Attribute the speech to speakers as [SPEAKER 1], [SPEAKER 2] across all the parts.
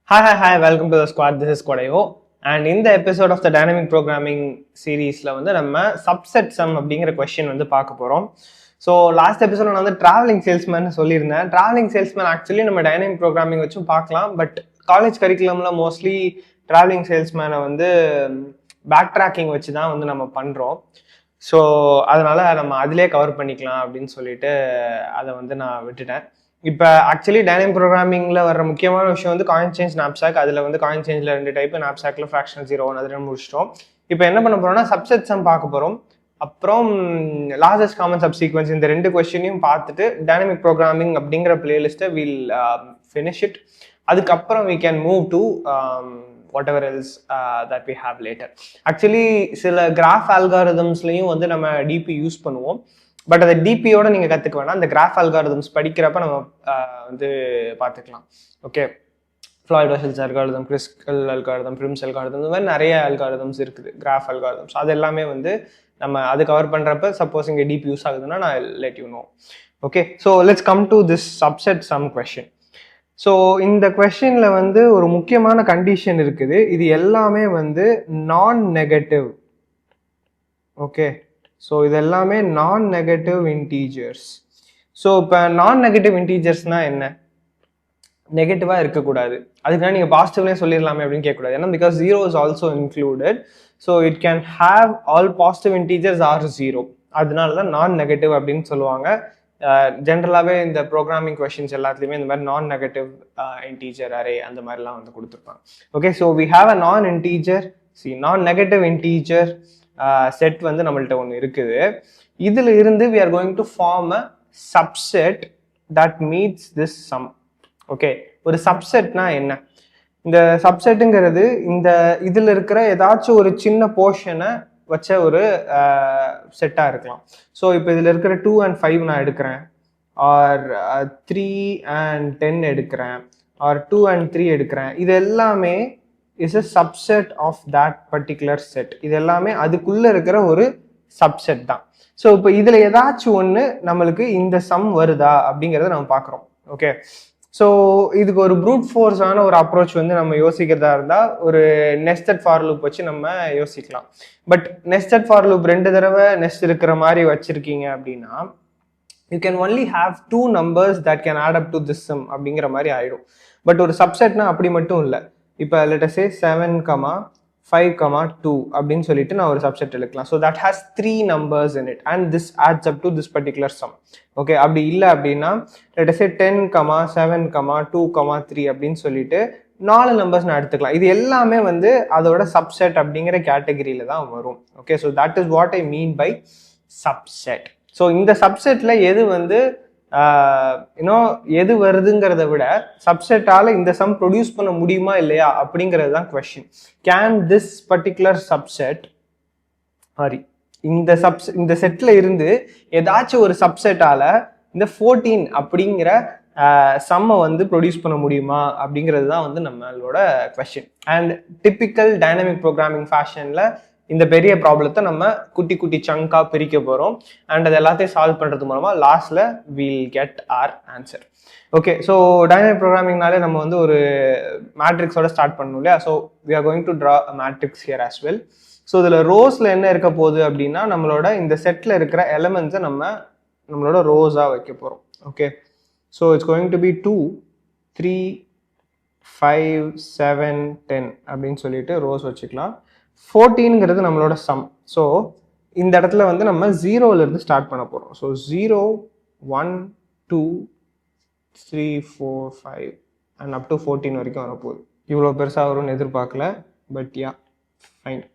[SPEAKER 1] Hi, welcome to the squad. This is Kodayo. And in the episode of the dynamic programming series நம்ம subset sum அப்படிங்கிற question வந்து பார்க்க போகிறோம். So last எபிசோட நான் வந்து ட்ராவலிங் சேல்ஸ்மேன் சொல்லியிருந்தேன். ட்ராவலிங் சேல்ஸ்மேன் ஆக்சுவலி நம்ம டைனமிக் ப்ரோக்ராமிங் வச்சும் பார்க்கலாம். பட் காலேஜ் கரிக்குலம்ல மோஸ்ட்லி ட்ராவலிங் சேல்ஸ்மேனை வந்து பேக் ட்ராக்கிங் வச்சு தான் வந்து நம்ம பண்ணுறோம். ஸோ அதனால நம்ம அதிலே கவர் பண்ணிக்கலாம் அப்படின்னு சொல்லிட்டு அதை வந்து நான் விட்டுட்டேன். இப்போ ஆக்சுவலி டைனமிக் ப்ரோக்ராமிங்கில் வர முக்கியமான விஷயம் வந்து காயின் சேஞ்ச் நாப்சாக். அதில் வந்து காயின் சேஞ்சில் 2 டைப்பு, நாப்சாக்ல ஃப்ராக்ஷனல் 0 அது 2 முடிச்சிட்டோம். இப்போ என்ன பண்ண போறோம்னா சப்செட் சம் பார்க்க போகிறோம். அப்புறம் லார்ஜஸ்ட் காமன் சப் சீக்வன்ஸ், இந்த 2 கொஸ்டினையும் பார்த்துட்டு டைனமிக் ப்ரோக்ராமிங் அப்படிங்கிற பிளேலிஸ்ட்டை வில் ஃபினிஷ் இட். அதுக்கப்புறம் we can move to whatever else that we have later. Actually சில கிராஃப் அல்காரிதம்ஸ்லையும் வந்து நம்ம டிபி யூஸ் பண்ணுவோம். பட் அதை டிபியோட நீங்கள் கற்றுக்க வேணாம். அந்த கிராஃப் அல்காரிதம்ஸ் படிக்கிறப்ப நம்ம வந்து பார்த்துக்கலாம். ஓகே, ஃப்ளாய்ட்-வாஷல்ஸ் அல்காரிதம், கிறிஸ்கல் அல்காரிதம், பிரிம்ஸ் அல்காரிதம், இந்த மாதிரி நிறைய அல்காரிதம்ஸ் இருக்குது, கிராஃப் அல்காரிதம்ஸ். அது எல்லாமே வந்து நம்ம அது கவர் பண்ணுறப்ப சப்போஸ் இங்கே டிபி யூஸ் ஆகுதுன்னா நான் let you know. Okay, so let's come to this subset sum question. So இந்த கொஸ்டின்ல வந்து ஒரு முக்கியமான கண்டிஷன் இருக்குது. இது எல்லாமே வந்து நான் நெகட்டிவ். ஓகே, ஸோ இது எல்லாமே நான் நெகட்டிவ் இன்டீஜர்ஸ். ஸோ இப்போ நான் நெகட்டிவ் இன்டீஜர்ஸ்னா என்ன? நெகட்டிவாக இருக்கக்கூடாது. அதுக்காக நீங்கள் பாசிட்டிவ்லேயே சொல்லிடலாமே அப்படின்னு கேட்கக்கூடாது. ஏன்னா because 0 is also included. So it can have all positive integers R 0. அதனால தான் நான் நெகட்டிவ் அப்படின்னு சொல்லுவாங்க. ஜென்ரலாகவே இந்த ப்ரோக்ராமிங் கொஸ்டின்ஸ் எல்லாத்துலேயுமே இந்த மாதிரி நான் நெகட்டிவ் இன்டீஜர் அரே அந்த மாதிரிலாம் வந்து கொடுத்துருப்பாங்க. Okay, so we have a non integer நான் நெகட்டிவ் இன்டீஜர் செட் வந்து நம்மள்ட்ட ஒன்று இருக்குது. இதில் இருந்து we are going to form a subset that meets this sum. Okay, ஒரு சப்செட்னா என்ன? இந்த சப்செட்டுங்கிறது இந்த இதில் இருக்கிற ஏதாச்சும் ஒரு சின்ன போர்ஷனை வச்ச ஒரு செட்டாக இருக்கலாம். ஸோ இப்போ இதில் இருக்கிற 2 and 5 நான் எடுக்கிறேன், ஆர் 3 and 10 எடுக்கிறேன், ஆர் 2 and 3 எடுக்கிறேன். இது எல்லாமே is a subset of that particular set. இது எல்லாமே அதுக்குள்ள இருக்கிற ஒரு சப்செட் தான். ஸோ இப்போ இதுல ஏதாச்சும் ஒன்று நம்மளுக்கு இந்த சம் வருதா அப்படிங்கிறத நம்ம பார்க்குறோம். ஓகே, ஸோ இதுக்கு ஒரு ப்ரூட் ஃபோர்ஸான ஒரு அப்ரோச் வந்து நம்ம யோசிக்கிறதா இருந்தால் ஒரு நெஸ்டட் ஃபார் லூப் வச்சு நம்ம யோசிக்கலாம். பட் நெஸ்டட் ஃபார் லூப் 2 தடவை நெஸ்ட் இருக்கிற மாதிரி வச்சிருக்கீங்க அப்படின்னா you can only have 2 numbers that can add up to this sum அப்படிங்கிற மாதிரி ஆயிடும். பட் ஒரு சப்செட்னா அப்படி மட்டும் இல்லை. இப்போ லெட் அஸ் சே 7, 5, 2 அப்படின்னு சொல்லிட்டு நான் ஒரு சப்செட் எடுக்கலாம். So that has 3 numbers in it and this adds up to this particular sum. Okay, அப்படி இல்லை அப்படின்னா லெட் அஸ் சே 10, 7, 2, 3 அப்படின்னு சொல்லிட்டு 4 numbers நான் எடுத்துக்கலாம். இது எல்லாமே வந்து அதோட சப்செட் அப்படிங்கிற கேட்டகரியில தான் வரும். Okay, so that is what I mean by subset. So இந்த சப்செட்ல எது வந்து எது வருதுங்கிறத விட சப்செட்டால இந்த சம் ப்ரொடியூஸ் பண்ண முடியுமா இல்லையா அப்படிங்கிறது தான் question. Can this particular subset sorry இந்த செட்ல இருந்து ஏதாச்சும் ஒரு சப்செட்டால இந்த 14 அப்படிங்கிற சம்மை வந்து ப்ரொடியூஸ் பண்ண முடியுமா அப்படிங்கிறது தான் வந்து நம்மளோட question. And typical dynamic programming ஃபேஷன்ல இந்த பெரிய ப்ராப்ளத்தை நம்ம குட்டி குட்டி சங்கா பிரிக்க போகிறோம். அண்ட் அது எல்லாத்தையும் சால்வ் பண்ணுறது மூலமாக லாஸ்ட்ல will get our answer. Okay, so dynamic ப்ரோக்ராமிங்னாலே நம்ம வந்து ஒரு மேட்ரிக்ஸோட ஸ்டார்ட் பண்ணணும் இல்லையா? So we are going to draw matrix here as well. So இதில் ரோஸில் என்ன இருக்க போகுது அப்படின்னா நம்மளோட இந்த செட்டில் இருக்கிற எலமெண்ட்ஸை நம்மளோட ரோஸாக வைக்க போகிறோம். Okay, so it's going to be 2, 3, 5, 7, 10 அப்படின்னு சொல்லிட்டு ரோஸ் வச்சுக்கலாம். 14ங்கிறது நம்மளோட சம். ஸோ இந்த இடத்துல வந்து நம்ம 0லேருந்து ஸ்டார்ட் பண்ண போகிறோம். ஸோ 0, 1, 2, 3, 4, 5 அண்ட் அப் டு 14 வரைக்கும் வரப்போகுது. இவ்வளோ பெருசாக வரும்னு எதிர்பார்க்கல, பட் யா ஃபைன்.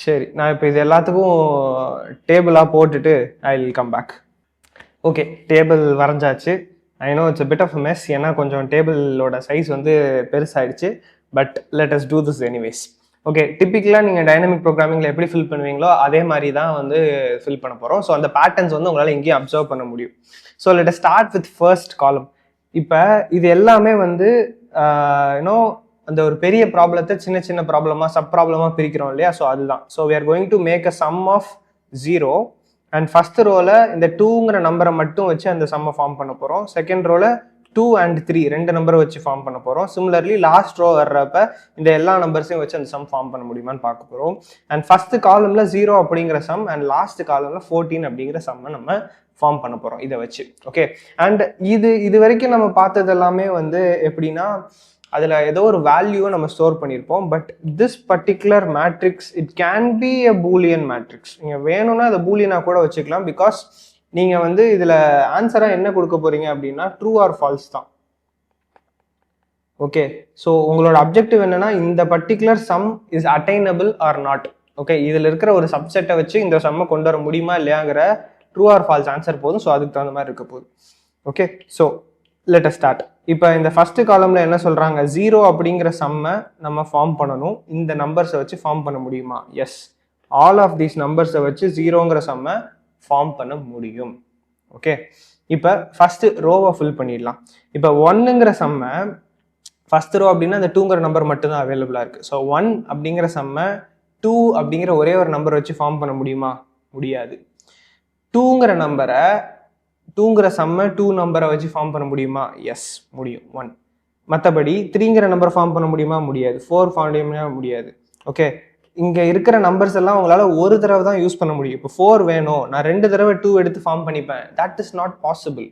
[SPEAKER 1] சரி, நான் இப்போ இது எல்லாத்துக்கும் டேபிளாக போட்டுட்டு I will come back. Okay, table வரைஞ்சாச்சு. I know it's a bit of a mess, ஏன்னா கொஞ்சம் டேபிளோட சைஸ் வந்து பெருசாகிடுச்சு. But let us do this anyways. Okay, டிப்பிக்கலாக நீங்கள் டைனமிக் ப்ரோக்ராமிங்கில் எப்படி ஃபில் பண்ணுவீங்களோ அதே மாதிரி தான் வந்து ஃபில் பண்ண போகிறோம். ஸோ அந்த பேட்டர்ன்ஸ் வந்து உங்களால் எங்கேயும் அப்சர்வ் பண்ண முடியும். So let us start with first column. இப்போ இது எல்லாமே வந்து அந்த ஒரு பெரிய ப்ராப்ளத்தை சின்ன சின்ன ப்ராப்ளமாக சப் ப்ராப்ளமாக பிரிக்கிறோம் இல்லையா? ஸோ அதுதான். So we are going to make a sum of 0 and first ரோவில் இந்த 2ங்கிற நம்பரை மட்டும் வச்சு அந்த சம்மை ஃபார்ம் பண்ண போகிறோம். செகண்ட் ரோவில் 2 and 3 ரெண்டு நம்பரை வச்சு ஃபார்ம் பண்ண போகிறோம். சிமிலர்லி லாஸ்ட் ரோ வர்றப்ப இந்த எல்லா நம்பர்ஸையும் வச்சு அந்த சம் ஃபார்ம் பண்ண முடியுமான்னு பார்க்க போகிறோம். அண்ட் ஃபர்ஸ்ட் காலம்ல 0 அப்படிங்கிற சம் அண்ட் லாஸ்ட் காலம்ல 14 அப்படிங்கிற சம்மை நம்ம ஃபார்ம் பண்ண போகிறோம் இதை வச்சு. ஓகே, அண்ட் இது வரைக்கும் நம்ம பார்த்தது எல்லாமே வந்து எப்படின்னா அதில் ஏதோ ஒரு வேல்யூவை நம்ம ஸ்டோர் பண்ணியிருப்போம். But this particular matrix it can be a Boolean matrix. நீங்கள் வேணும்னா அதை பூலியனாக கூட வச்சுக்கலாம். பிகாஸ் நீங்கள் வந்து இதில் ஆன்சராக என்ன கொடுக்க போறீங்க அப்படின்னா ட்ரூ ஆர் ஃபால்ஸ் தான். ஓகே, ஸோ உங்களோட அப்ஜெக்டிவ் என்னன்னா இந்த particular sum is attainable or not. Okay, இதில் இருக்கிற ஒரு சப்செட்டை வச்சு இந்த சம்மை கொண்டு வர முடியுமா இல்லையாங்கிற ட்ரூ ஆர் ஃபால்ஸ் ஆன்சர் போதும். ஸோ அதுக்கு தகுந்த மாதிரி இருக்க போகுது. Okay, so let us start. இப்போ இந்த ஃபர்ஸ்ட் காலம்ல என்ன சொல்றாங்க, 0 அப்படிங்கிற சம்மை நம்ம ஃபார்ம் பண்ணணும். இந்த நம்பர்ஸை வச்சு ஃபார்ம் பண்ண முடியுமா? எஸ், ஆல் ஆஃப் தீஸ் நம்பர்ஸை வச்சு 0ங்கிற சம்மை ஃபார்ம் பண்ண முடியும். ஓகே, இப்போ ஃபர்ஸ்ட் ரோவை ஃபில் பண்ணிடலாம். இப்போ 1ங்கிற சம்மை ஃபர்ஸ்ட் ரோ அப்படின்னா அந்த 2ங்கிற நம்பர் மட்டும்தான் அவைலபிளா இருக்கு. ஸோ 1 அப்படிங்கிற சம்மை 2 அப்படிங்கிற ஒரே ஒரு நம்பர் வச்சு ஃபார்ம் பண்ண முடியுமா? முடியாது. 2ங்கிற நம்பரை 2ங்கிற சம்மை 2 நம்பரை வச்சு ஃபார்ம் பண்ண முடியுமா? எஸ், முடியும். 1. மற்றபடி 3ங்கிற நம்பர் ஃபார்ம் பண்ண முடியுமா? முடியாது. 4 ஃபார்ம் பண்ண முடியாது. ஓகே, இங்கே இருக்கிற நம்பர்ஸ் எல்லாம் உங்களால் ஒரு தடவை தான் யூஸ் பண்ண முடியும். இப்போ 4 வேணும், நான் 2 தடவை 2 எடுத்து ஃபார்ம் பண்ணிப்பேன். That is not possible.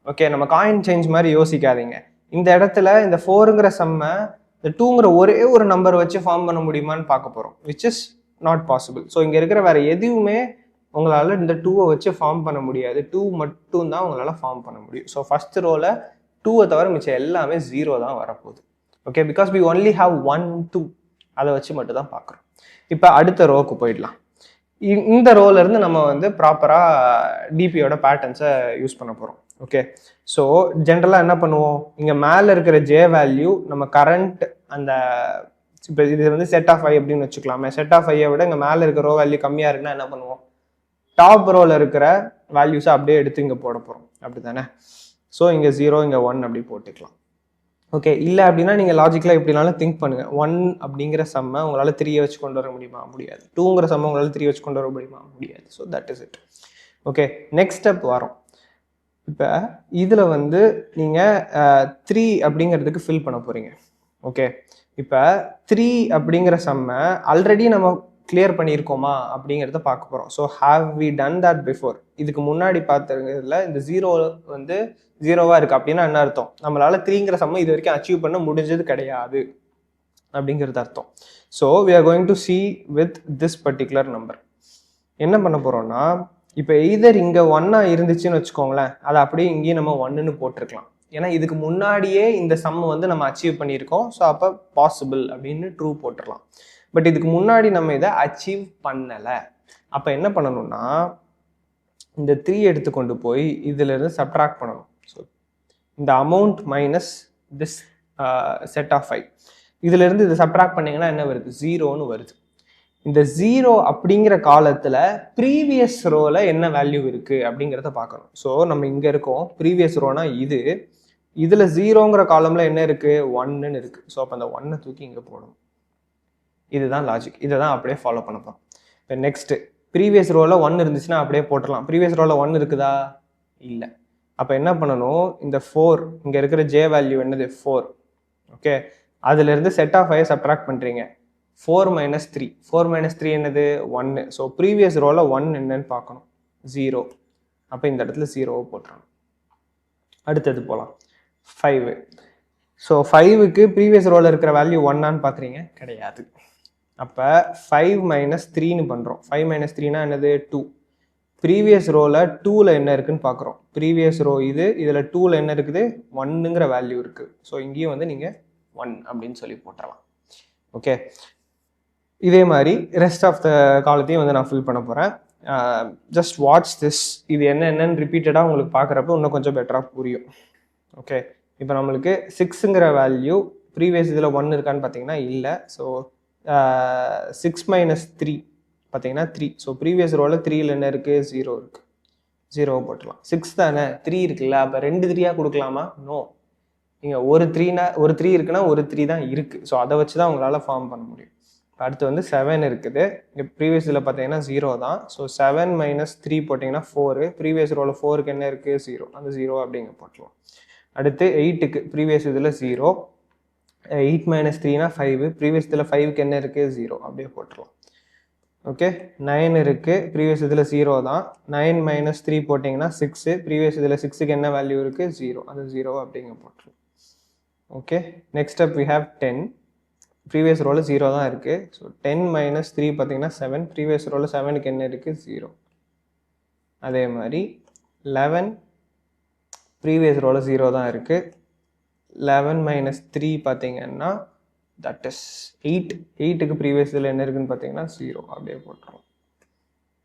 [SPEAKER 1] Okay, நம்ம காயின் சேஞ்ச் மாதிரி யோசிக்காதீங்க. இந்த இடத்துல இந்த 4ங்கிற சம்மை இந்த 2ங்கிற ஒரே ஒரு நம்பர் வச்சு ஃபார்ம் பண்ண முடியுமான்னு பார்க்க போகிறோம், which is not possible. So இங்கே இருக்கிற வேற எதுவுமே உங்களால் இந்த 2வை வச்சு ஃபார்ம் பண்ண முடியாது. 2 மட்டும் தான் உங்களால் ஃபார்ம் பண்ண முடியும். ஸோ ஃபர்ஸ்ட் ரோவில் 2வை தவிர மிச்சம் எல்லாமே 0 தான் வரப்போகுது. Okay, because we only have 1 2 அதை வச்சு மட்டும் தான் பார்க்குறோம். இப்போ அடுத்த ரோவுக்கு போயிடலாம். இந்த ரோல இருந்து நம்ம வந்து ப்ராப்பராக டிபியோட பேட்டர்ன்ஸை யூஸ் பண்ண போகிறோம். ஓகே, ஸோ ஜென்ரலாக என்ன பண்ணுவோம், இங்கே மேலே இருக்கிற ஜே வேல்யூ நம்ம கரண்ட் அந்த இப்போ இது வந்து செட் ஆஃப் ஐ அப்படின்னு வச்சுக்கலாமே. செட் ஆஃப் ஐயை விட இங்கே மேலே இருக்கிற ரோ வேல்யூ கம்மியாக இருக்குன்னா என்ன பண்ணுவோம், டாப் ரோல இருக்கிற வேல்யூஸை அப்படியே எடுத்து இங்கே போட போகிறோம். அப்படி தானே? ஸோ இங்கே 0 இங்கே 1 அப்படி போட்டுக்கலாம். ஓகே, இல்லை அப்படின்னா நீங்கள் லாஜிக்கலாக எப்படினாலும் திங்க் பண்ணுங்கள். 1 அப்படிங்கிற சம்மை உங்களால் 3 வச்சு கொண்டு வர முடியுமா? முடியாது. 2ங்கிற சம்மை உங்களால் 3 வச்சு கொண்டு வர முடியுமா? முடியாது. So that is it. Okay, next step வரோம். இப்போ இதில் வந்து நீங்கள் 3 அப்படிங்கிறதுக்கு ஃபில் பண்ண போகிறீங்க. ஓகே, இப்போ 3 அப்படிங்கிற சம்மை ஆல்ரெடி நம்ம கிளியர் பண்ணியிருக்கோமா அப்படிங்கிறத பார்க்க போகிறோம். So have we done that before? இதுக்கு முன்னாடி பார்த்துருக்கிறதுல இந்த 0 வந்து 0வா இருக்கு அப்படின்னா என்ன அர்த்தம், நம்மளால 3ங்கிற சம்மை இது வரைக்கும் அச்சீவ் பண்ண முடிஞ்சது கிடையாது அப்படிங்கிறது அர்த்தம். So we are going to see with this particular number என்ன பண்ண போகிறோம்னா, இப்போ எய்தர் இங்கே 1ஆ இருந்துச்சுன்னு வச்சுக்கோங்களேன், அதை அப்படியே இங்கேயும் நம்ம 1ன்னு போட்டிருக்கலாம். ஏன்னா இதுக்கு முன்னாடியே இந்த சம் வந்து நம்ம அச்சீவ் பண்ணியிருக்கோம். ஸோ அப்போ பாசிபிள் அப்படின்னு ட்ரூ போட்டுடலாம். பட் இதுக்கு முன்னாடி நம்ம இதை அச்சீவ் பண்ணலை. அப்போ என்ன பண்ணணும்னா, இந்த 3 எடுத்து கொண்டு போய் இதுல இருந்து சப்ட்ராக்ட் பண்ணணும். ஸோ இந்த amount minus this set of 5 இதுல இருந்து இதை சப்ட்ராக்ட் பண்ணீங்கன்னா என்ன வருது, 0ன்னு வருது. இந்த 0 அப்படிங்கிற காலத்துல ப்ரீவியஸ் ரோல என்ன வேல்யூ இருக்கு அப்படிங்கிறத பார்க்கணும். ஸோ நம்ம இங்க இருக்கோம், ப்ரீவியஸ் ரோனா இதுல 0ங்கிற காலம்ல என்ன இருக்கு, 1ன்னு இருக்கு. ஸோ அப்போ அந்த 1 தூக்கி இங்க போடணும். இதுதான் லாஜிக். இதை தான் அப்படியே ஃபாலோ பண்ண போறோம். இப்போ நெக்ஸ்ட் ப்ரீவியஸ் ரோல 1 இருந்துச்சுன்னா அப்படியே போட்டுடலாம். ப்ரீவியஸ் ரோல 1 இருக்குதா? இல்லை. அப்போ என்ன பண்ணணும், இந்த 4 இங்க இருக்கிற ஜே வேல்யூ என்னது, 4. ஓகே, அதுல இருந்து செட் ஆஃப் 5 சப்ட்ராக்ட் பண்றீங்க. 4 minus 3 4 minus 3 என்னது, 1. ஸோ ப்ரீவியஸ் ரோல 1 என்னன்னு பார்க்கணும், 0. அப்போ இந்த இடத்துல 0 போட்டுறணும். அடுத்தது போகலாம் 5. ஸோ 5க்கு ப்ரீவியஸ் ரோல இருக்கிற வேல்யூ 1ஆன்னு பார்க்குறீங்க, கிடையாது. அப்போ 5 minus 3ன்னு பண்ணுறோம். 5 minus 3னா என்னது, 2. ப்ரீவியஸ் ரோல 2ல என்ன இருக்குன்னு பார்க்குறோம். ப்ரீவியஸ் ரோ இதில் 2ல என்ன இருக்குது, 1ங்கிற வேல்யூ இருக்குது. ஸோ இங்கேயும் வந்து நீங்கள் 1 அப்படின்னு சொல்லி போட்டுடலாம். ஓகே, இதே மாதிரி ரெஸ்ட் ஆஃப் த காலத்தையும் வந்து நான் ஃபில் பண்ண போகிறேன். Just watch this. இது என்னன்னு ரிப்பீட்டடாக உங்களுக்கு பார்க்குறப்ப இன்னும் கொஞ்சம் பெட்டராக புரியும். ஓகே, இப்போ நம்மளுக்கு 6ங்கிற வேல்யூ ப்ரீவியஸ் இதில் 1 இருக்கான்னு பார்த்தீங்கன்னா இல்லை. ஸோ 6 minus 3 பார்த்தீங்கன்னா 3. ஸோ ப்ரீவியஸ் ரோவில் 3ல என்ன இருக்குது, 0 இருக்குது. 0 போட்டுலாம். 6 தானே, 3 இருக்குல்ல, அப்போ 2 3 கொடுக்கலாமா? நோ. நீங்கள் ஒரு 3 இருக்குன்னா ஒரு 3 தான் இருக்குது. ஸோ அதை வச்சு தான் உங்களால் ஃபார்ம் பண்ண முடியும். அடுத்து வந்து 7 இருக்குது. இங்கே ப்ரீவியஸ் இதில் பார்த்தீங்கன்னா 0 தான். ஸோ 7 minus 3 போட்டிங்கன்னா 4. ப்ரீவியஸ் ரோவில் 4க்கு என்ன இருக்குது, 0. அந்த 0 அப்படிங்க போட்டுலாம். அடுத்து 8க்கு ப்ரீவியஸ் இதில் 0, 8 மைனஸ் 3னா 5, ப்ரீவியஸ் இதில் 5க்கு என்ன இருக்குது 0, அப்படியே போட்டுடலாம். ஓகே, 9 இருக்குது, ப்ரீவியஸ் இதில் 0 தான், 9 மைனஸ் 3 போட்டிங்கன்னா 6, ப்ரீவியஸ் இதில் 6க்கு என்ன வேல்யூ இருக்குது 0, அது 0 அப்படிங்க போட்டுருலாம். Okay, next up we have 10, previous ரோவில் 0 தான் இருக்குது. ஸோ 10 மைனஸ் 3 பார்த்தீங்கன்னா 7, ப்ரீவியஸ் ரோவில் 7க்கு என்ன இருக்குது 0. அதே மாதிரி 11, ப்ரீவியஸ் ரோவில் 0 தான் இருக்குது. 11 மைனஸ் 3 பார்த்தீங்கன்னா தட் இஸ் 8, 8க்கு ப்ரீவியஸ் இதில் என்ன இருக்குதுன்னு பார்த்தீங்கன்னா 0, அப்படியே போட்டுருவோம்.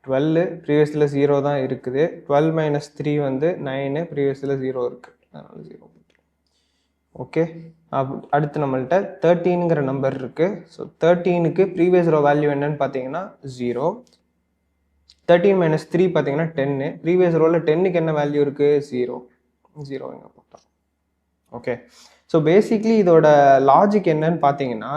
[SPEAKER 1] 12, ப்ரீவியஸில் 0 தான் இருக்குது. 12 மைனஸ் 3 வந்து 9, ப்ரீவியஸில் 0 இருக்குது, அதனால் 0 போட்டுருவோம். ஓகே, அடுத்து நம்மள்கிட்ட 13ங்கிற நம்பர் இருக்குது. ஸோ 13க்கு ப்ரீவியஸ் ரோ வேல்யூ என்னன்னு பார்த்தீங்கன்னா 0. 13 மைனஸ் 3 பார்த்தீங்கன்னா 10, ப்ரீவியஸ் ரோவில் 10க்கு என்ன வேல்யூ இருக்குது 0, 0 இங்கே போட்டோம். ஓகே, ஸோ பேசிக்லி இதோட லாஜிக் என்னன்னு பார்த்தீங்கன்னா,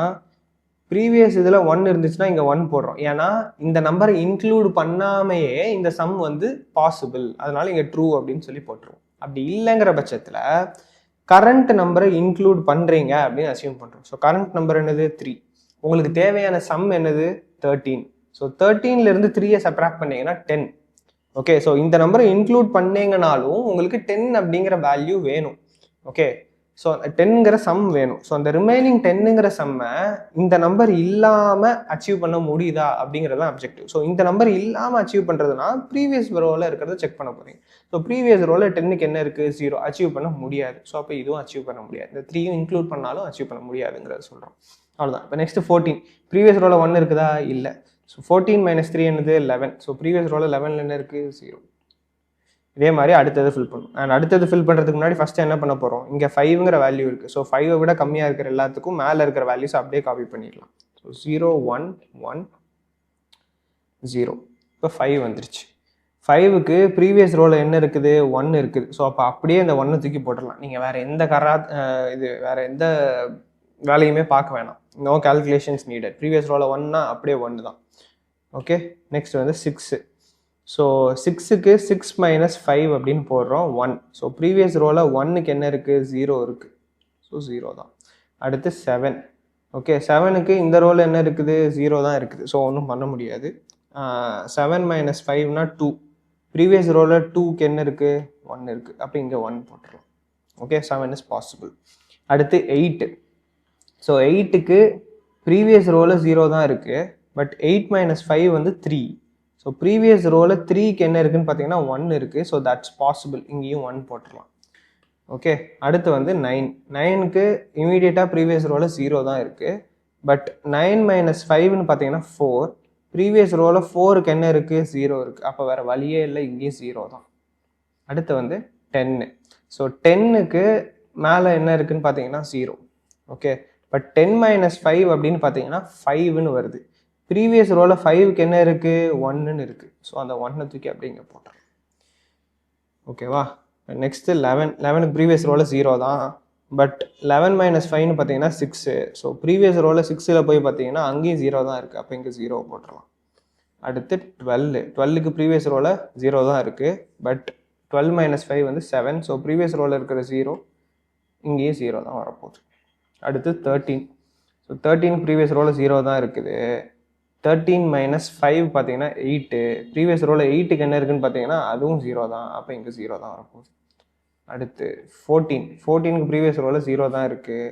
[SPEAKER 1] ப்ரீவியஸ் இதில் 1 இருந்துச்சுன்னா இங்கே 1 போடுறோம். ஏன்னா இந்த நம்பரை இன்க்ளூட் பண்ணாமையே இந்த சம் வந்து பாசிபிள், அதனால இங்கே ட்ரூ அப்படின்னு சொல்லி போட்டுருவோம். அப்படி இல்லைங்கிற பட்சத்தில் கரண்ட் நம்பரை இன்க்ளூட் பண்ணுறீங்க அப்படின்னு அசியூம் பண்ணுறோம். ஸோ கரண்ட் நம்பர் என்னது 3, உங்களுக்கு தேவையான சம் என்னது 13. ஸோ 13லேருந்து 3யை சப்ராக்ட் பண்ணீங்கன்னா 10. ஓகே, ஸோ இந்த நம்பரை இன்க்ளூட் பண்ணீங்கனாலும் உங்களுக்கு 10 அப்படிங்கிற வேல்யூ வேணும். ஓகே, ஸோ 10ங்கிற சம் வேணும். ஸோ அந்த ரிமைனிங் 10ங்கிற சம்மை இந்த நம்பர் இல்லாமல் அச்சீவ் பண்ண முடியுதா அப்படிங்கிறது தான் அப்ஜெக்டிவ். ஸோ இந்த நம்பர் இல்லாமல் அச்சீவ் பண்ணுறதுனா ப்ரீவியஸ் ரோவில் இருக்கிறத செக் பண்ண போகிறீங்க. ஸோ ப்ரீவியஸ் ரோவில் 10க்கு என்ன இருக்குது 0, அச்சீவ் பண்ண முடியாது. ஸோ அப்போ இதுவும் அச்சீவ் பண்ண முடியாது. இந்த 3யும் இன்க்ளூட் பண்ணாலும் அச்சீவ் பண்ண முடியாதுங்கிறத சொல்கிறோம். அவ்வளோதான். இப்போ நெக்ஸ்ட் 14, ப்ரீவியஸ் ரோவில் 1 இருக்குதா, இல்லை. ஸோ 14 மைனஸ் 3 என்னது 11. ஸோ ப்ரீவியஸ் ரோவில் 11 என்ன இருக்குது 0. இதே மாதிரி அடுத்தது ஃபில் பண்ணும். அண்ட் அடுத்தது ஃபில் பண்ணுறதுக்கு முன்னாடி ஃபஸ்ட்டு என்ன பண்ண போகிறோம், இங்கே 5ங்கிற வேல்யூ இருக்குது. ஸோ 5ஐ விட கம்மியாக இருக்கிற எல்லாத்துக்கும் மேலே இருக்கிற வேல்யூஸ் அப்படியே காப்பி பண்ணிடலாம். ஸோ 0 1 1 0, இப்போ 5 வந்துருச்சு. 5க்கு ப்ரீவியஸ் ரோவில் என்ன இருக்குது 1 இருக்குது. ஸோ அப்போ அப்படியே இந்த 1 தூக்கி போட்டுடலாம். நீங்கள் வேறு எந்த வேறு எந்த வேலையுமே பார்க்க வேணாம். No calculations needed. ப்ரீவியஸ் ரோவில் 1னா அப்படியே 1 தான். ஓகே, நெக்ஸ்ட் வந்து 6. ஸோ 6க்கு 6 மைனஸ் 5 அப்படின்னு போடுறோம் 1. ஸோ ப்ரீவியஸ் ரோவில் 1க்கு என்ன இருக்குது 0 இருக்குது. ஸோ 0 தான். அடுத்து 7. ஓகே, 7க்கு இந்த ரோவில் என்ன இருக்குது 0 தான் இருக்குது. ஸோ ஒன்றும் பண்ண முடியாது. 7 மைனஸ் 5னா 2. ப்ரீவியஸ் ரோவில் 2க்கு என்ன இருக்குது 1 இருக்குது. அப்போ இங்கே 1 போட்டுருவோம். Okay, 7 is possible. அடுத்து 8. ஸோ 8க்கு ப்ரீவியஸ் ரோவில் 0 தான் இருக்குது. பட் 8 மைனஸ் 5 வந்து 3. ஸோ ப்ரீவியஸ் ரோவில் 3க்கு என்ன இருக்குன்னு பார்த்தீங்கன்னா 1 இருக்குது. ஸோ தட்ஸ் பாசிபிள், இங்கேயும் 1 போட்டுடலாம். ஓகே, அடுத்து வந்து 9. 9க்கு இமீடியட்டாக ப்ரீவியஸ் ரோவில் 0 தான் இருக்குது. பட் 9 மைனஸ் 5ன்னு பார்த்தீங்கன்னா 4. ப்ரீவியஸ் ரோவில் 4க்கு என்ன இருக்குது 0 இருக்குது. அப்போ வேறு வழியே இல்லை, இங்கேயும் 0 தான். அடுத்து வந்து 10. ஸோ 10க்கு மேலே என்ன இருக்குன்னு பார்த்தீங்கன்னா 0. ஓகே, பட் 10 மைனஸ் 5 அப்படின்னு பார்த்தீங்கன்னா 5ன்னு வருது. ப்ரீவியஸ் ரோவில் 5க்கு என்ன இருக்குது 1ன்னு இருக்குது. ஸோ அந்த 1 தூக்கி அப்படியே இங்கே போட்டுறோம். ஓகேவா, நெக்ஸ்ட்டு 11. 11க்கு ப்ரீவியஸ் ரோவில் 0 தான். பட் 11 மைனஸ் 5ன்னு பார்த்தீங்கன்னா 6. ஸோ ப்ரீவியஸ் ரோவில் 6ல் போய் பார்த்தீங்கன்னா அங்கேயும் 0 தான் இருக்குது. அப்போ இங்கே 0 போட்டுடலாம். அடுத்து 12. 12க்கு ப்ரீவியஸ் ரோவில் 0 தான் இருக்குது. பட் 12 மைனஸ் 5 வந்து 7. ஸோ ப்ரீவியஸ் ரோவில் இருக்கிற 0 இங்கேயும் 0 தான் வரப்போகுது. அடுத்து 13. ஸோ 13க்கு ப்ரீவியஸ் ரோவில் 0 தான் இருக்குது. 13 மைனஸ் 5 பார்த்தீங்கன்னா 8. ப்ரீவியஸ் ரோவில் 8க்கு என்ன இருக்குன்னு பார்த்தீங்கன்னா அதுவும் 0 தான். அப்போ இங்கே 0 தான் வரப்போகுது. அடுத்து 14. 14க்கு ப்ரீவியஸ் ரோவில் 0 தான் இருக்குது.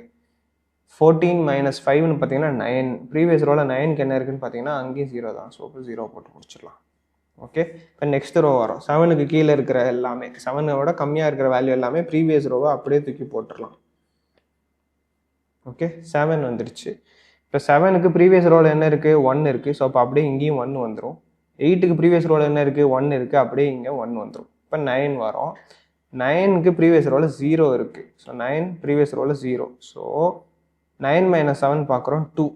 [SPEAKER 1] 14 மைனஸ் 5ன்னு பார்த்தீங்கன்னா 9. ப்ரீவியஸ் ரோவில் 9க்கு என்ன இருக்குன்னு பார்த்தீங்கன்னா அங்கேயும் 0 தான். ஸோ இப்போ 0 போட்டு முடிச்சிடலாம். ஓகே, இப்போ நெக்ஸ்ட் ரோ வரும். 7க்கு கீழே இருக்கிற எல்லாமே, 7ஓட கம்மியாக இருக்கிற வேல்யூ எல்லாமே ப்ரீவியஸ் ரோவை அப்படியே தூக்கி போட்டுடலாம். ஓகே, 7 வந்துடுச்சு. இப்போ 7க்கு ப்ரீவியஸ் ரோவில் என்ன இருக்குது 1 இருக்குது. ஸோ அப்போ அப்படியே இங்கேயும் 1 வந்துடும். 8க்கு ப்ரீவியஸ் ரோவில் என்ன இருக்குது 1 இருக்குது. அப்படியே இங்கே 1 வந்துடும். இப்போ 9 வரும். 9க்கு ப்ரீவியஸ் ரோவில் 0 இருக்குது. ஸோ 9 ப்ரீவியஸ் ரோவில் 0. ஸோ 9 மைனஸ் 7 பார்க்குறோம் 2.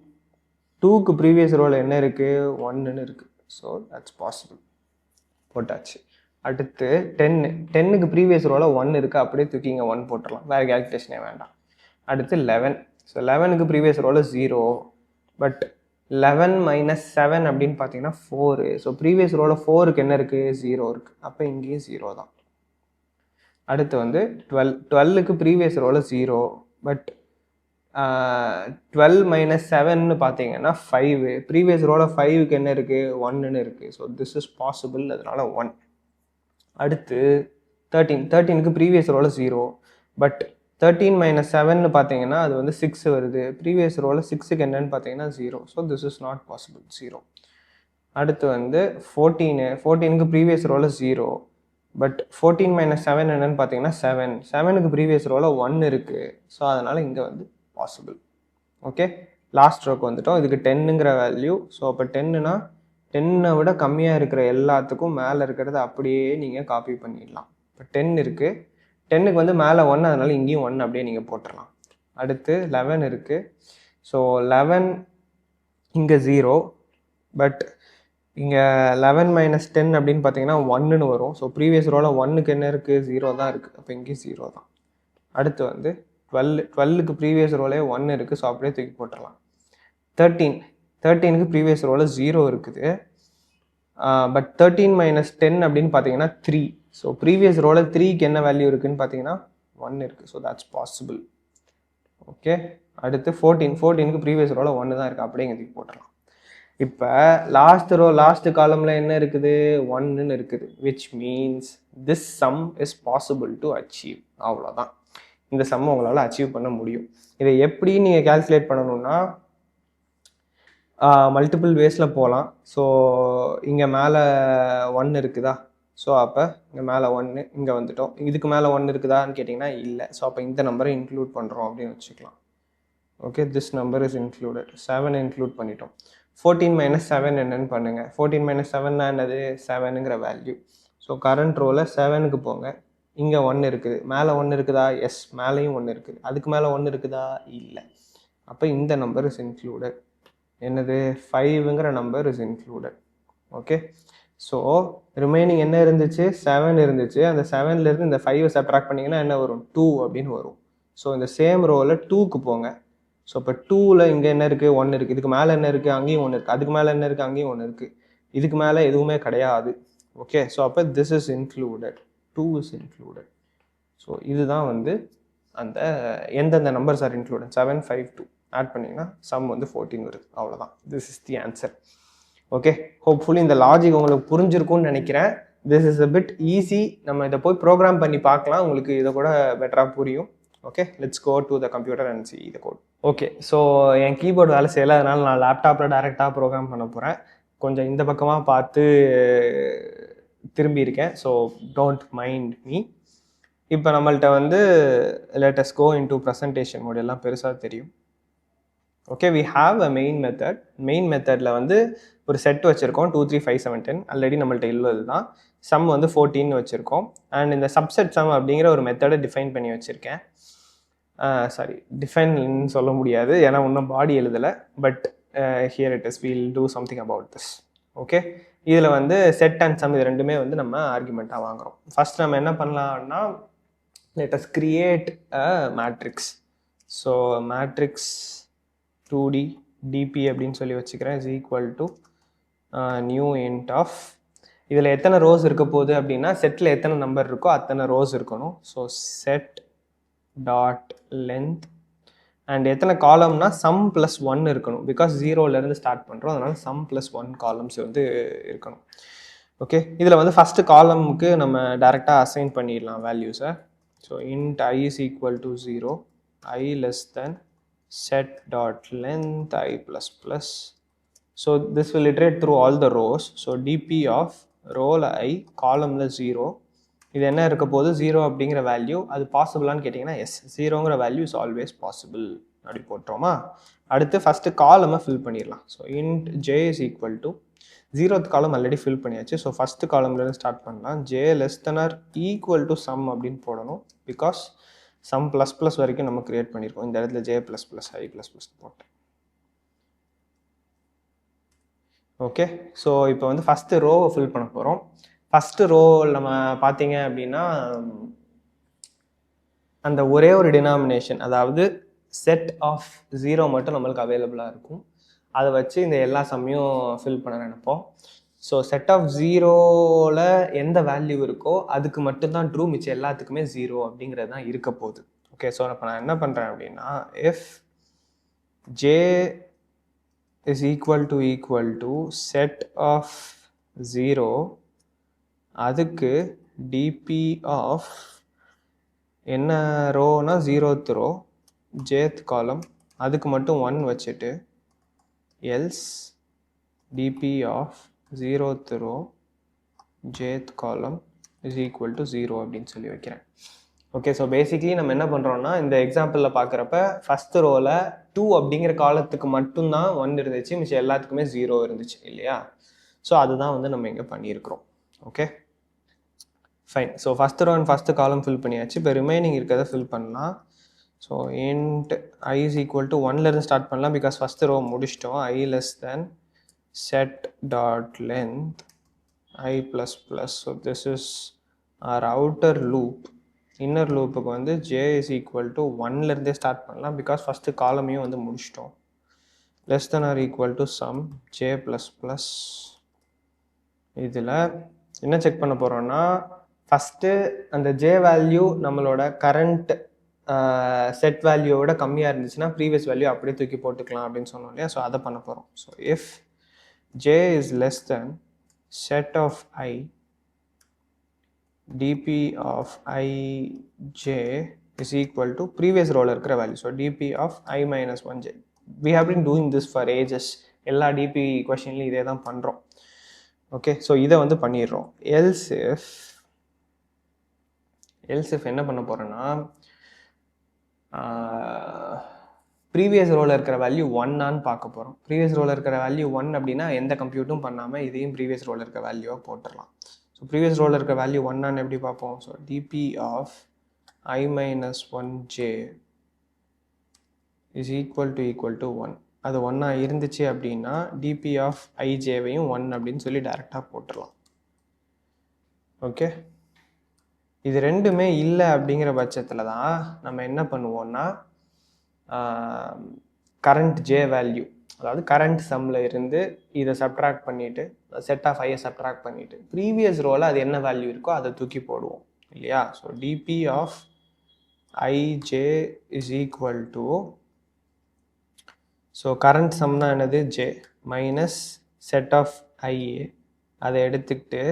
[SPEAKER 1] 2க்கு ப்ரீவியஸ் ரோவில் என்ன இருக்குது 1ன்னு இருக்குது. ஸோ தட்ஸ் பாசிபிள், போட்டாச்சு. அடுத்து 10. 10க்கு ப்ரீவியஸ் ரோவில் 1 இருக்குது. அப்படியே தூக்கி இங்கே 1 போட்டுடலாம், வேறு கேல்குலேஷனே வேண்டாம். அடுத்து 11. ஸோ 11க்கு ப்ரீவியஸ் ரோவில் 0. பட் 11 மைனஸ் 7 அப்படின்னு பார்த்தீங்கன்னா 4. ஸோ ப்ரீவியஸ் ரோவில் 4க்கு என்ன இருக்குது 0 இருக்குது. அப்போ இங்கேயும் 0 தான். அடுத்து வந்து 12க்கு ப்ரீவியஸ் ரோவில் 0, பட் 12 மைனஸ் 7ன்னு பார்த்தீங்கன்னா 5. ப்ரீவியஸ் ரோவில் 5க்கு என்ன இருக்குது, 1ன்னு இருக்குது. ஸோ திஸ் இஸ் பாசிபிள், அதனால 1. அடுத்து 13க்கு ப்ரீவியஸ் ரோவில் 0, பட் 13 மைனஸ் 7ன்னு பார்த்தீங்கன்னா அது வந்து 6 வருது. ப்ரீவியஸ் ரோவில் 6க்கு என்னன்னு பார்த்தீங்கன்னா 0. So this is not possible, 0. அடுத்து வந்து 14க்கு ப்ரீவியஸ் ரோவில் 0, பட் 14 மைனஸ் 7 என்னன்னு பார்த்தீங்கன்னா 7க்கு ப்ரீவியஸ் ரோவில் 1 இருக்குது. ஸோ அதனால் இங்கே வந்து பாசிபிள். ஓகே, லாஸ்ட் ரோக்கு வந்துட்டோம். இதுக்கு 10ங்கிற வேல்யூ. ஸோ அப்போ 10னா 10ஐ விட கம்மியாக இருக்கிற எல்லாத்துக்கும் மேலே இருக்கிறத அப்படியே நீங்கள் காப்பி பண்ணிடலாம். இப்போ 10 இருக்குது, 10க்கு வந்து மேலே 1, அதனால இங்கேயும் 1 அப்படியே நீங்கள் போட்டுடலாம். அடுத்து 11 இருக்குது. ஸோ 11 இங்கே 0, பட் இங்கே 11 மைனஸ் 10 அப்படின்னு பார்த்தீங்கன்னா 1ன்னு வரும். ஸோ ப்ரீவியஸ் ரோவில் 1க்கு என்ன இருக்குது, 0 தான் இருக்குது. அப்போ இங்கேயும் 0 தான். அடுத்து வந்து 12க்கு ப்ரீவியஸ் ரோலே 1 இருக்குது. ஸோ அப்படியே தூக்கி போட்டுடலாம். 13க்கு ப்ரீவியஸ் ரோவில் 0 இருக்குது, பட் 13 மைனஸ் 10 அப்படின்னு பார்த்தீங்கன்னா 3. ஸோ ப்ரீவியஸ் ரோவில் 3க்கு என்ன வேல்யூ இருக்குதுன்னு பார்த்தீங்கன்னா 1 இருக்குது. So that's possible. ஓகே, அடுத்து 14க்கு ப்ரீவியஸ் ரோவில் 1 தான் இருக்குது. அப்படியே தூக்கி போட்டுடலாம். இப்போ லாஸ்ட் காலமில் என்ன இருக்குது, 1ன்னு இருக்குது, which means this some is possible to achieve. அவ்வளோதான், இந்த சம்மை உங்களால் அச்சீவ் பண்ண முடியும். இதை எப்படி நீங்கள் கால்குலேட் பண்ணணும்னா மல்டிபிள் வேஸில் போகலாம். ஸோ இங்கே மேலே 1 இருக்குதா, ஸோ அப்போ இங்கே மேலே 1, இங்கே வந்துட்டோம். இதுக்கு மேலே 1 இருக்குதான்னு கேட்டிங்கன்னா இல்லை. ஸோ அப்போ இந்த நம்பரை இன்க்ளூட் பண்ணுறோம் அப்படின்னு வச்சுக்கலாம். Okay, this number is included. 7 include பண்ணிட்டோம். 14 மைனஸ் 7 என்னன்னு பண்ணுங்கள். 14 மைனஸ் 7னா என்னது, 7ங்கிற வேல்யூ. ஸோ கரண்ட் ரோவில் 7க்கு போங்க. இங்கே 1 இருக்குது, மேலே 1 இருக்குதா, எஸ், மேலேயும் 1 இருக்குது. அதுக்கு மேலே 1 இருக்குதா, இல்லை. அப்போ இந்த நம்பர் இஸ் இன்க்ளூடட். என்னது, 5ங்கிற number is included. Okay, so remaining என்ன இருந்துச்சு, 7 இருந்துச்சு. அந்த 7லேருந்து இந்த 5 சப்ட்ராக்ட் பண்ணிங்கன்னா என்ன வரும், 2 அப்படின்னு வரும். ஸோ இந்த சேம் ரோவில் 2க்கு போங்க. ஸோ இப்போ 2ல் இங்கே என்ன இருக்குது, 1 இருக்குது. இதுக்கு மேலே என்ன இருக்குது, அங்கேயும் 1 இருக்குது. அதுக்கு மேலே என்ன இருக்குது, அங்கேயும் 1 இருக்குது. இதுக்கு மேலே எதுவுமே கிடையாது. ஓகே, ஸோ அப்போ this is included, 2 is included. So இதுதான் வந்து அந்த எந்தெந்த நம்பர்ஸ் ஆர் இன்க்ளூடட். 7, 5, 2 ஆட் பண்ணிங்கன்னா சம் வந்து 14 வருது. அவ்வளோதான், this is the answer. Okay, hopefully இந்த லாஜிக் உங்களுக்கு புரிஞ்சிருக்கும்னு நினைக்கிறேன். This is a bit easy. நம்ம இதை போய் ப்ரோக்ராம் பண்ணி பார்க்கலாம், உங்களுக்கு இதை கூட பெட்டராக புரியும். Okay, let's go to the computer and see the code. Okay, so என் கீபோர்டு வேலை செய்யலை, அதனால் நான் லேப்டாப்பில் டைரெக்டாக ப்ரோக்ராம் பண்ண போகிறேன். கொஞ்சம் இந்த பக்கமாக பார்த்து திரும்பி இருக்கேன். So don't mind me. இப்போ நம்மள்கிட்ட வந்து let's go into presentation mode. எல்லாம் பெருசாக தெரியும். Okay, we have a main method. Main மெத்தடில் வந்து ஒரு செட் வச்சுருக்கோம், 2, 3, 5, 7, 10. ஆல்ரெடி நம்மள்ட்ட இல்லது தான். சம் வந்து 14 வச்சுருக்கோம். அண்ட் இந்த சப்செட் சம் அப்படிங்கிற ஒரு மெத்தடை டிஃபைன் பண்ணி வச்சுருக்கேன். சாரி, டிஃபைன்னு சொல்ல முடியாது, ஏன்னா இன்னும் பாடி எழுதலை. But here it is, we'll do something about this. Okay, இதில் வந்து செட் அண்ட் சம் இது ரெண்டுமே வந்து நம்ம ஆர்குமெண்ட்டாக வாங்குகிறோம். ஃபர்ஸ்ட் நம்ம என்ன பண்ணலாம்னா, let us create a matrix. So matrix 2D DP அப்படின்னு சொல்லி வச்சுக்கிறேன், is equal to new int of. இதில் எத்தனை ரோஸ் இருக்க போகுது அப்படின்னா, செட்டில் எத்தனை நம்பர் இருக்கோ அத்தனை ரோஸ் இருக்கணும். So set dot length and எத்தனை காலம்னா சம் ப்ளஸ் 1 இருக்கணும். பிகாஸ் 0லேருந்து ஸ்டார்ட் பண்ணுறோம், அதனால சம் ப்ளஸ் 1 காலம்ஸ் வந்து இருக்கணும். ஓகே, இதில் வந்து ஃபஸ்ட்டு காலமுக்கு நம்ம டேரெக்டாக அசைன் பண்ணிடலாம் வேல்யூஸை. So int I is equal to 0, I less than set dot length I plus plus. So this will iterate through all the rows. So dp of row I column 0. இது என்ன இருக்க போது, 0 அப்படிங்கிற value அது பாசிபிளான்னு கேட்டிங்கன்னா எஸ், 0ங்கிற value is always possible அப்படி போட்டோமா. அடுத்து ஃபஸ்ட்டு காலமை ஃபில் பண்ணிடலாம். So int j is equal to 0th column already fill பண்ணியாச்சு. ஸோ ஃபஸ்ட்டு காலம்லேருந்து ஸ்டார்ட் பண்ணலாம். j less than or equal to sum அப்படின்னு போடணும். பிகாஸ் சம் ப்ளஸ் ப்ளஸ் வரைக்கும் நம்ம கிரியேட் பண்ணியிருக்கோம். இந்த இடத்துல j plus plus I plus plus போட்டேன். ஓகே, ஸோ இப்போ வந்து ஃபஸ்ட்டு ரோவை ஃபில் பண்ண போகிறோம். ஃபஸ்ட்டு ரோவில் நம்ம பார்த்தீங்க அப்படின்னா அந்த ஒரே ஒரு டினாமினேஷன், அதாவது செட் ஆஃப் 0 மட்டும் நம்மளுக்கு அவைலபிளாக இருக்கும். அதை வச்சு இந்த எல்லா சம்மையும் ஃபில் பண்ண நினைப்போம். ஸோ செட் ஆஃப் ஜீரோவில் எந்த வேல்யூ இருக்கோ அதுக்கு மட்டும்தான் ட்ரூ, மிச்சம் எல்லாத்துக்குமே ஜீரோ அப்படிங்கிறது தான் இருக்க போகுது. ஓகே, ஸோ இப்போ நான் என்ன பண்ணுறேன் அப்படின்னா, if J is equal to set of zero, அதுக்கு டிபி ஆஃப் என்ன ரோனா 0th ரோ, jth காலம், அதுக்கு மட்டும் 1 வச்சுட்டு else DP of 0th row jth column is equal to 0 அப்படின்னு சொல்லி வைக்கிறேன். ஓகே, ஸோ பேசிக்லி நம்ம என்ன பண்ணுறோம்னா, இந்த எக்ஸாம்பிளில் பார்க்குறப்ப ஃபஸ்ட் ரோவில் 2 அப்படிங்கிற காலத்துக்கு மட்டும்தான் 1 இருந்துச்சு, மிச்சம் எல்லாத்துக்குமே 0 இருந்துச்சு இல்லையா? ஸோ அதுதான் வந்து நம்ம இங்கே பண்ணியிருக்கிறோம். Okay fine. So first row and first column fill பண்ணியாச்சு. இப்போ ரிமைனிங் இருக்கிறத ஃபில் பண்ணலாம். So int I is equal to 1லேருந்து ஸ்டார்ட் பண்ணலாம், பிகாஸ் ஃபஸ்ட்டு ரோ முடிச்சிட்டோம். I less than set dot length I plus plus. So this is our outer loop. Inner லூப்புக்கு வந்து J is equal to 1லேருந்தே start பண்ணலாம், because first காலமையும் வந்து முடிச்சிட்டோம். Less than or equal to sum J plus plus. இதில் என்ன check பண்ண போகிறோன்னா, ஃபஸ்ட்டு அந்த ஜே வேல்யூ நம்மளோட கரண்ட் செட் வேல்யூவோட கம்மியாக இருந்துச்சுன்னா ப்ரீவியஸ் வேல்யூ அப்படியே தூக்கி போட்டுக்கலாம் அப்படின்னு சொன்னோம் இல்லையா? ஸோ அதை பண்ண போகிறோம். So if J is less than set of I DP of I J is equal to previous ரோவில் இருக்கிற value. So DP of I minus 1 J. We have been doing this for ages. எல்லா DP கொஷின்லையும் இதே தான் பண்ணுறோம். Okay, so இதை வந்து பண்ணிடுறோம். எல்ஸ் இஃப் என்ன பண்ண போகிறேன்னா, ப்ரீவியஸ் ரோவில் இருக்கிற வேல்யூ 1ஆன்னு பார்க்க போகிறோம். ப்ரீவியஸ் ரோவில் இருக்கிற வேல்யூ 1 அப்படின்னா எந்த கம்ப்யூட்டும் பண்ணாமல் இதையும் ப்ரீவியஸ் ரோவில் இருக்கிற வேல்யூவாக போட்டுடலாம். ஸோ ப்ரீவியஸ் ரோவில் இருக்கிற வேல்யூ 1ஆன்னு எப்படி பார்ப்போம்? So DP of I minus 1 J is equal to 1. அது 1ஆ இருந்துச்சு அப்படின்னா டிபி ஆஃப் ஐஜேவையும் 1 அப்படின்னு சொல்லி டைரெக்டாக போட்டுடலாம். ஓகே, இது ரெண்டுமே இல்லை அப்படிங்கிற பட்சத்தில் தான் நம்ம என்ன பண்ணுவோம்னா, கரண்ட் ஜே வேல்யூ, அதாவது கரண்ட் சம்மில் இருந்து இதை சப்ட்ராக்ட் பண்ணிவிட்டு செட் ஆஃப் ஐயை சப்ட்ராக்ட் பண்ணிவிட்டு ப்ரீவியஸ் ரோவில் அது என்ன வேல்யூ இருக்கோ அதை தூக்கி போடுவோம் இல்லையா? So DP of I J is equal to, so current சம்னா என்னது? ஜே மைனஸ் செட் ஆஃப் ஐஏ. அதை எடுத்துக்கிட்டு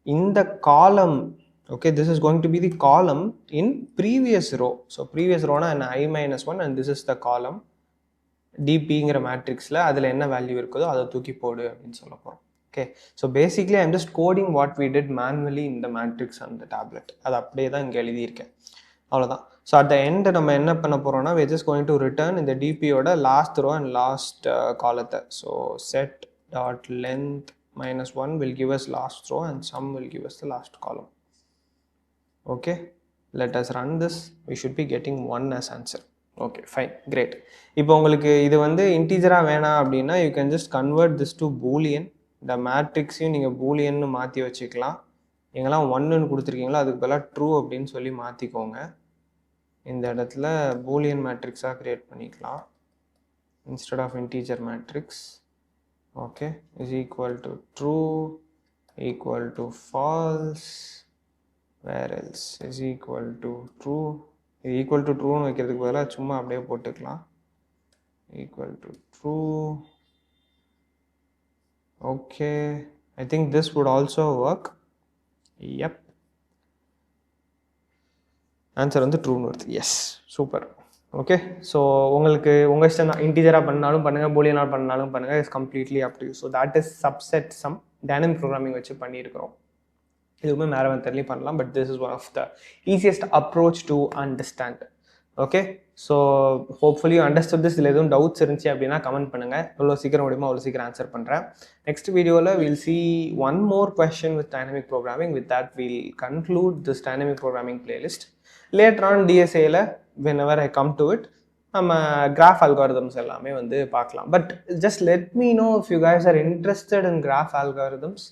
[SPEAKER 1] இந்த காலம், okay, this is going to be the column in previous row. So previous row na I minus 1 and this is the column dpங்கிற மேட்ரிக்ஸில் அதில் என்ன வேல்யூ இருக்குதோ அதை தூக்கி போடு அப்படின்னு சொல்ல போகிறோம். Okay, so basically I'm just coding what we did manually இந்த மேட்ரிக்ஸ் அந்த டேப்லெட். அது அப்படியே தான் இங்கே எழுதியிருக்கேன், அவ்வளோதான். ஸோ அட் த எண்ட் நம்ம என்ன பண்ண போகிறோம்னா, we are just going to return இந்த டிபியோட லாஸ்ட் ரோ அண்ட் லாஸ்ட் காலத்தை. So set dot length minus 1 will give us last row and sum will give us the last column. Okay, let us run this. We should be getting 1 as answer. Okay, fine, great. இப்போ உங்களுக்கு இது வந்து இன்டீஜராக வேணாம் அப்படின்னா you can just convert this to boolean. இந்த மேட்ரிக்ஸையும் நீங்கள் பூலியன்னு மாற்றி வச்சுக்கலாம். எங்கெல்லாம் 1ன்னு கொடுத்துருக்கீங்களோ அதுக்கு பதிலாக ட்ரூ அப்படின்னு சொல்லி மாற்றிக்கோங்க. இந்த இடத்துல பூலியன் மேட்ரிக்ஸாக க்ரியேட் பண்ணிக்கலாம் instead of integer matrix. Okay, is equal to true, equal to false, where else is equal to true. இது equal to true னு வைக்கிறதுக்கு பதிலாக சும்மா அப்படியே போட்டுக்கலாம், equal to true. Okay, I think this would also work. Yep, answer வந்து ட்ரூன்னு வருது. S, super. Okay, so உங்களுக்கு உங்கள் இஷ்டம் தான், இன்டீஜராக பண்ணாலும் பண்ணுங்கள், பூலியனாக பண்ணாலும் பண்ணுங்கள், it's completely up to you. So that is subset sum dynamic programming வச்சு பண்ணியிருக்கிறோம். இதுவுமே வேறு மெத்தட்லையும் பண்ணலாம், but this is one of the easiest approach to understand. Okay, so hopefully understood this. இதில் எதுவும் டவுட்ஸ் இருந்துச்சு அப்படின்னா கமெண்ட் பண்ணுங்கள், எவ்வளோ சீக்கிரம் முடியுமோ அவ்வளோ சீக்கிரம் ஆன்சர் பண்ணுறேன். நெக்ஸ்ட் வீடியோவில் will see one more question with dynamic programming. With that will conclude this dynamic programming playlist. Later on டிஎஸ்ஏல whenever I come to it நம்ம கிராஃப் அல்காரிதம்ஸ் எல்லாமே வந்து பார்க்கலாம். But just let me know if you guys are interested in graph algorithms.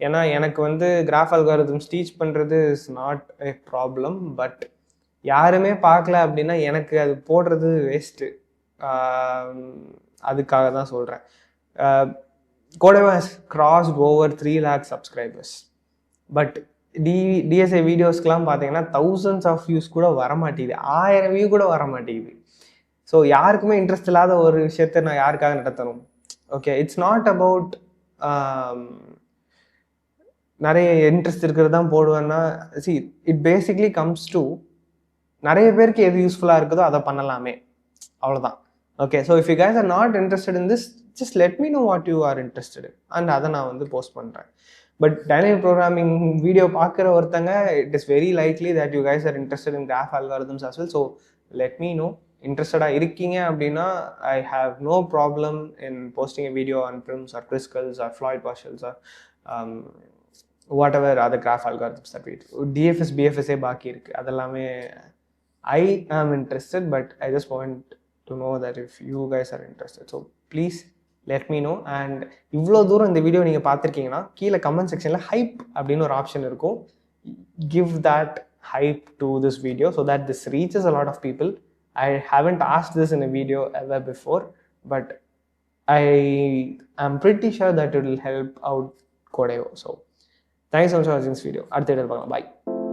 [SPEAKER 1] ஏன்னா எனக்கு வந்து graph algorithms teach பண்ணுறது is not a problem, but யாருமே பார்க்கல அப்படின்னா எனக்கு அது போடுறது வேஸ்ட்டு. அதுக்காக தான் சொல்கிறேன். Codeva has crossed over 3 lakh subscribers. But DSA வீடியோஸ்க்கெலாம் பார்த்தீங்கன்னா thousands ஆஃப் வியூஸ் கூட வரமாட்டேங்குது, 1000 வியூ கூட வரமாட்டேங்குது. ஸோ யாருக்குமே இன்ட்ரெஸ்ட் இல்லாத ஒரு விஷயத்த நான் யாருக்காக நடத்தணும்? ஓகே, இட்ஸ் நாட் அபவுட் நிறைய இன்ட்ரெஸ்ட் இருக்கிறது தான் போடுவேன்னா, see it basically comes to நிறைய பேருக்கு எது யூஸ்ஃபுல்லாக இருக்குதோ அதை பண்ணலாமே, அவ்வளோதான். Okay, so if you guys are not interested in this, just let me know what you are interested and அதை நான் வந்து போஸ்ட் பண்ணுறேன். பட் டைனமிக் ப்ரோக்ராமிங் வீடியோ பார்க்குற ஒருத்தங்க, it is very likely that you guys are interested in graph algorithms as well. So let me know. இன்ட்ரெஸ்டடாக இருக்கீங்க அப்படின்னா, I have no problem in posting a video on Prim's or Kruskal's or Floyd Warshall's or whatever other graph algorithms that we do. DFS, BFSA பாக்கி இருக்கு, அதெல்லாமே I am interested, but I just want to know that if you guys are interested. So please let me know. And இவ்வளோ தூரம் இந்த video நீங்கள் பார்த்துருக்கீங்கன்னா கீழே comment செக்ஷனில் hype அப்படின்னு ஒரு ஆப்ஷன் இருக்கும். Give that hype to this video so that this reaches a lot of people. I haven't asked this in a video ever before, but I am pretty sure that it will help out Codeo. So thanks so much for watching this video. அடுத்த வீடியோவில் பார்க்கலாம். Bye.